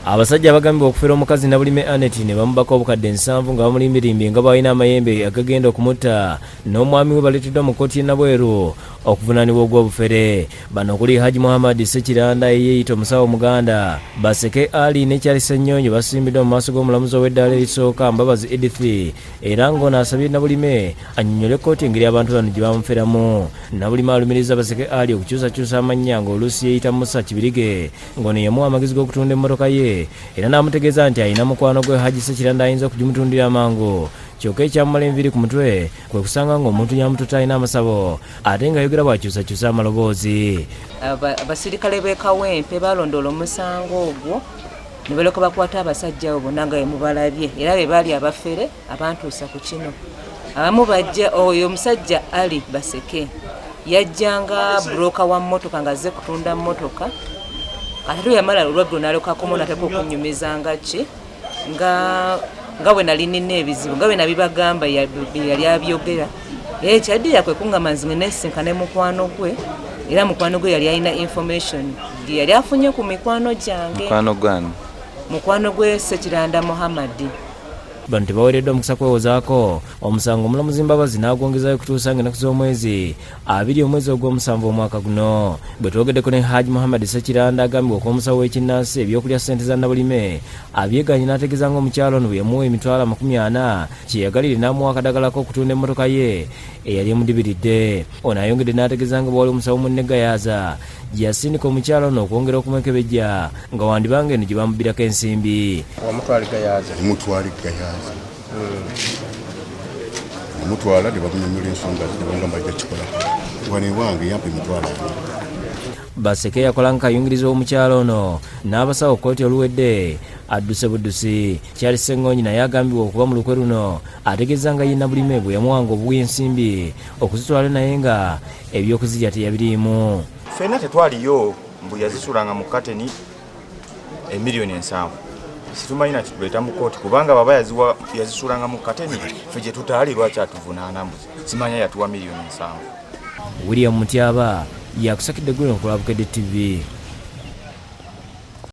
Abasajja abagambibwa okufera omukazi Nabulime Anet ne bamubaka obukadde 7 nga bamulimbirimbi nga balina amayembe agagenda okumutta n'omwami we baleeteddwa mu kkooti y'e Nabweru okuvunaanibwa ogw'obufere. Bano okuli Haji Muhammad Sekiranda eyeeyita omusawo Muganda, Baseke Ali ne Charles Ssenyonyi basimbiddwa mu maaso g'omulamuzi ow'eddaala erisooka Mbabazi Edith era ng'ono asabye Nabulime annyonnyole kkooti engeri abantu bano gye bamuferamu. Nabulime alumiriza Baseke Ali okukyusakyusa amannya ng'oluusi yeeyita Musa Kibirige ng'ono yamuwa amagezi g'okutunda emmotoka ye era n'amutegeeza nti alina mukwano gwe Haji Sekiranda ayinza okugimutundira amangu. Kyokka ekyamumala enviiri ku mutwe kwe kusanga ng'omuntu yamututa alina amasabo ate ng'ayogera bw'akyusakyusa amaloboozi. Abasirikale b'e Kawempe balondoola omusango ogwo ne balyoka bakwata abasajja abo bonna nga mubalabye era be baali abafere abantuusa ku kino. Abamu bajja oyo omusajja Ali Baseke yajjanga broka wa mmotoka nga azze kutunda mmotoka ate yamala olwaggulo n'alyokaako n'ateeka okunyumiza nga ki nga bwe nali nina ebizibu nga bwe nabibagamba yali abyogera era ekyaddira kwe kuŋŋamba nze nesinkane mukwano gwe era mukwano gwe yali alina information gye yali afunye ku mikwano gyange. Mukwano gwe Sekiranda Muhammad. Bano tebaweereddwa omukisa kwewozaako omusango omulamuzi Mbabazi n'agwongezayo kutuusa ng'ennaku z'omwezi 2 omwezi ogw'omusanvu omwaka guno. Bwe twogeddeko ne Haji Muhammad Sekiranda agambibwa okuw'omusawo w'ekinnansi ebyokulya ssente za Nabulime abyeganye n'ategeeza ng'omukyalo ono bwe yamuwa emitwalo 40 kyeyagalire n'amuwa akadagala k'okutunda emmotoka ye eyali emudibiridde. Ono ayongedde n'ategeeza nga bwali omusawo munne Gayaaza gye yasindika omukyalo ono okwongera okumwekebejja nga wandibanga eno gye bamubbirako ensimbi. Omutwala ne bamunyonnyola ensonga ze nebagamba ajja kikola wane wange yampa emitwalo. Baseke yakola nkayungiriza omukyalo ono n'abasawo kkooti oluwedde adduse buddusi. Charles Ssenyonyi naye agambibwa okuba mu lukwe luno ategeeza nga ye Nabulime bwe yamuwanga obw'ensimbi okuzitwala naye nga ebyokuzirya teyabiriimu. Ffenna tetwaliyo mbu yazisulanga mu kateni emiliyoni 7. Situmanyi na kituleeta mu kooti kubanga baba yazisulanga mu kateni ffe gye tutaali lwaki atuvunaana mbuzi simanya yatuwa miliyoni 7. William Mutyaba yakusakidde Gulu ku Bukedde TV.